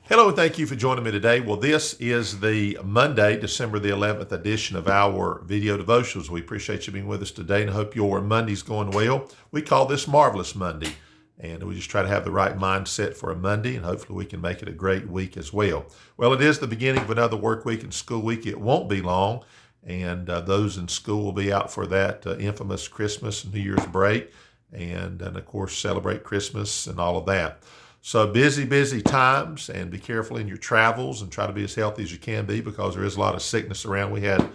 Hello, and thank you for joining me today. Well, this is the Monday, December the 11th edition of our video devotionals. We appreciate you being with us today and hope your Monday's going well. We call this Marvelous Monday, and we just try to have the right mindset for a Monday, and hopefully we can make it a great week as well. Well, it is the beginning of another work week and school week. It won't be long, and those in school will be out for that infamous Christmas and New Year's break, and of course, celebrate Christmas and all of that. So busy times, and be careful in your travels and try to be as healthy as you can be because there is a lot of sickness around. We had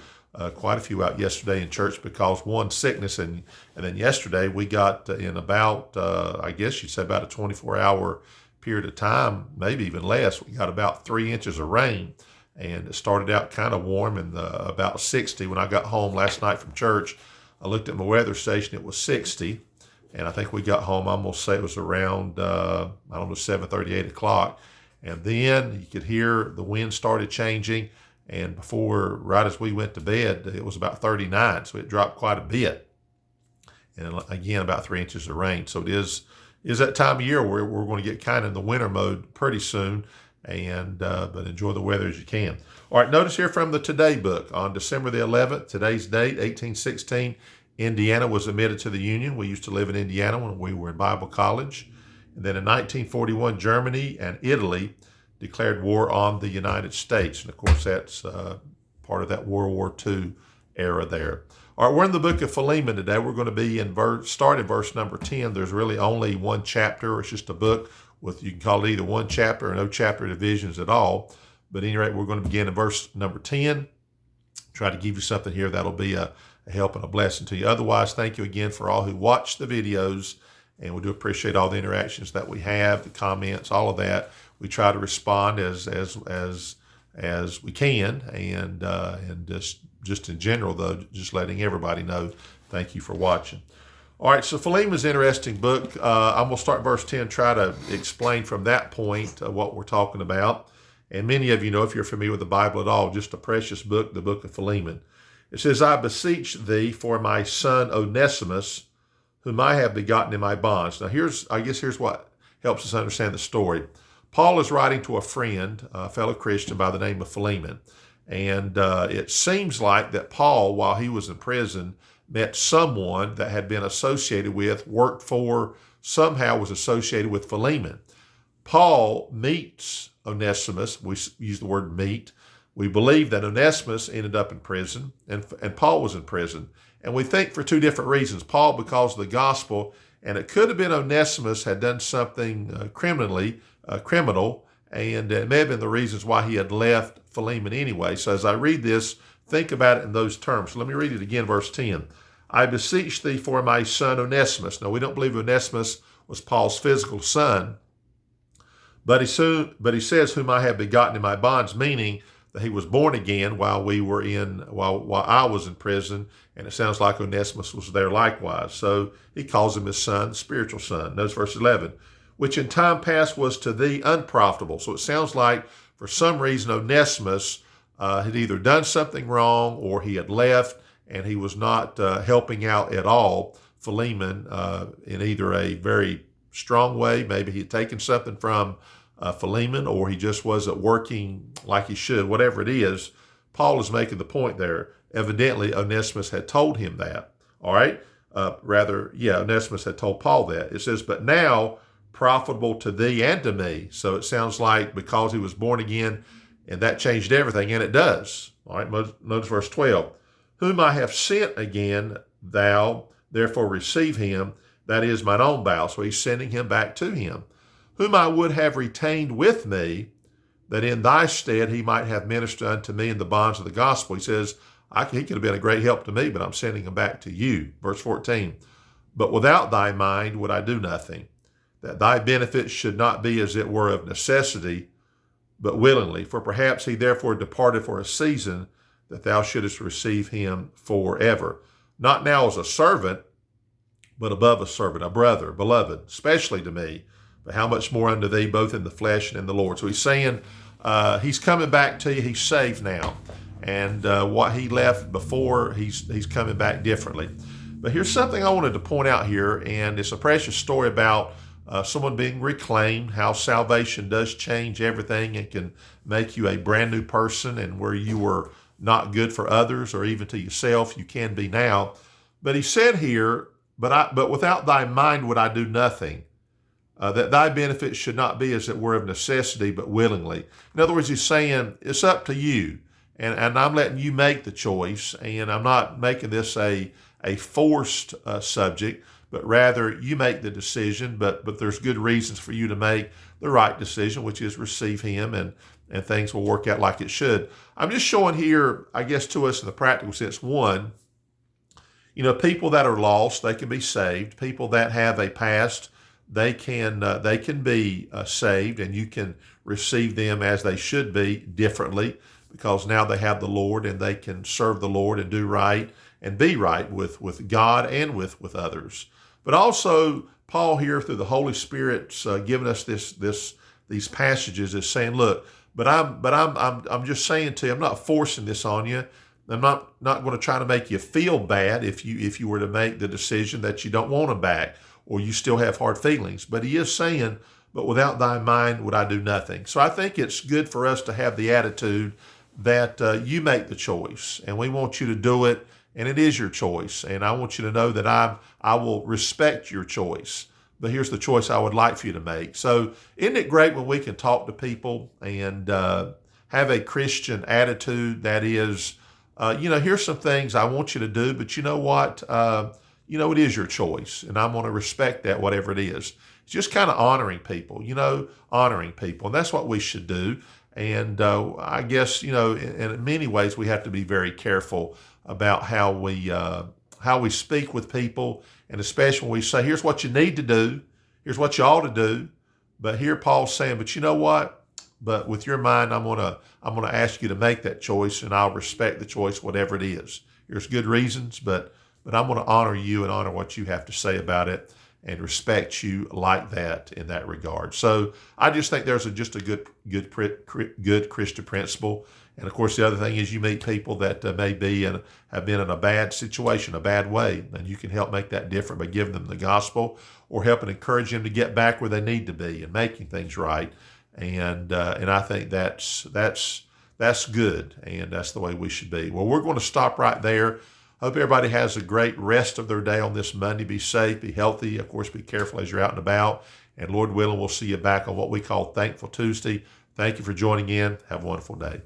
quite a few out yesterday in church because one, sickness, and then yesterday we got in about, I guess you'd say about a 24-hour period of time, maybe even less, we got about 3 inches of rain. And it started out kind of warm and about 60. When I got home last night from church, I looked at my weather station, it was 60. And I think we got home, I'm going to say it was around, 7:30, 8 o'clock. And then you could hear the wind started changing. And right as we went to bed, it was about 39. So it dropped quite a bit. And again, about 3 inches of rain. So it is that time of year where we're going to get kind of in the winter mode pretty soon. But enjoy the weather as you can. All right, notice here from the Today book on December the 11th, today's date, 1816, Indiana was admitted to the Union. We used to live in Indiana when we were in Bible college. And then in 1941, Germany and Italy declared war on the United States. And of course, that's part of that World War II era there. All right, we're in the book of Philemon today. We're going to be start in verse number 10. There's really only one chapter. It's just a book with, you can call it either one chapter or no chapter divisions at all. But at any rate, we're going to begin in verse number 10. Try to give you something here that'll be a help and a blessing to you. Otherwise, thank you again for all who watch the videos, and we do appreciate all the interactions that we have, the comments, all of that. We try to respond as we can, and just in general, though, just letting everybody know, thank you for watching. All right, so Philemon's an interesting book. I'm going to start verse 10, try to explain from that point what we're talking about. And many of you know, if you're familiar with the Bible at all, just a precious book, the book of Philemon. It says, I beseech thee for my son Onesimus, whom I have begotten in my bonds. Now here's what helps us understand the story. Paul is writing to a friend, a fellow Christian by the name of Philemon. And it seems like that Paul, while he was in prison, met someone that had been associated with, worked for, somehow was associated with Philemon. Paul meets Onesimus. We use the word meet. We believe that Onesimus ended up in prison, and Paul was in prison. And we think for two different reasons. Paul, because of the gospel, and it could have been Onesimus had done something criminal, and it may have been the reasons why he had left Philemon anyway. So as I read this, think about it in those terms. So let me read it again, verse 10. I beseech thee for my son Onesimus. Now, we don't believe Onesimus was Paul's physical son, but he says, whom I have begotten in my bonds, meaning that he was born again while I was in prison, and it sounds like Onesimus was there likewise. So he calls him his son, spiritual son. Notice verse 11, which in time past was to thee unprofitable. So it sounds like for some reason Onesimus had either done something wrong or he had left and he was not helping out at all Philemon in either a very strong way. Maybe he had taken something from Philemon, or he just wasn't working like he should. Whatever it is, Paul is making the point there. Evidently, Onesimus had told him that. All right? Onesimus had told Paul that. It says, but now profitable to thee and to me. So it sounds like because he was born again, and that changed everything, and it does. All right? Notice verse 12. Whom I have sent again, thou therefore receive him, that is mine own bowel. So he's sending him back to him. Whom I would have retained with me, that in thy stead he might have ministered unto me in the bonds of the gospel. He says, he could have been a great help to me, but I'm sending him back to you. Verse 14, but without thy mind would I do nothing, that thy benefit should not be as it were of necessity, but willingly. For perhaps he therefore departed for a season, that thou shouldest receive him forever. Not now as a servant, but above a servant, a brother, beloved, especially to me, but how much more unto thee, both in the flesh and in the Lord. So he's saying he's coming back to you. He's saved now. And what he left before, he's coming back differently. But here's something I wanted to point out here, and it's a precious story about someone being reclaimed, how salvation does change everything and can make you a brand new person, and where you were not good for others or even to yourself, you can be now. But he said here, but without thy mind would I do nothing. That thy benefit should not be as it were of necessity, but willingly. In other words, he's saying it's up to you. And I'm letting you make the choice, and I'm not making this a forced subject, but rather you make the decision, but there's good reasons for you to make the right decision, which is receive him, and things will work out like it should. I'm just showing here, I guess, to us in the practical sense, one, people that are lost, they can be saved. People that have a past, they can be saved, and you can receive them as they should be differently, because now they have the Lord and they can serve the Lord and do right and be right with God and with others. But also, Paul here, through the Holy Spirit's giving us these passages, is saying, look, but I'm just saying to you, I'm not forcing this on you. I'm not going to try to make you feel bad if you were to make the decision that you don't want him back or you still have hard feelings. But he is saying, but without thy mind would I do nothing. So I think it's good for us to have the attitude that you make the choice, and we want you to do it, and it is your choice. And I want you to know that I will respect your choice. But here's the choice I would like for you to make. So isn't it great when we can talk to people and have a Christian attitude that is, here's some things I want you to do, but you know what? It is your choice, and I'm going to respect that, whatever it is. It's just kind of honoring people, and that's what we should do. And I guess, in many ways, we have to be very careful about how we speak with people, and especially when we say, here's what you need to do, here's what you ought to do. But here Paul's saying, but you know what? But with your mind, I'm gonna ask you to make that choice, and I'll respect the choice, whatever it is. There's good reasons, but I'm going to honor you and honor what you have to say about it, and respect you like that in that regard. So I just think there's just a good Christian principle. And of course, the other thing is you meet people that may be and have been in a bad situation, a bad way, and you can help make that different by giving them the gospel or helping encourage them to get back where they need to be and making things right. And I think that's good, and that's the way we should be. Well, we're going to stop right there. Hope everybody has a great rest of their day on this Monday. Be safe, be healthy. Of course, be careful as you're out and about. And Lord willing, we'll see you back on what we call Thankful Tuesday. Thank you for joining in. Have a wonderful day.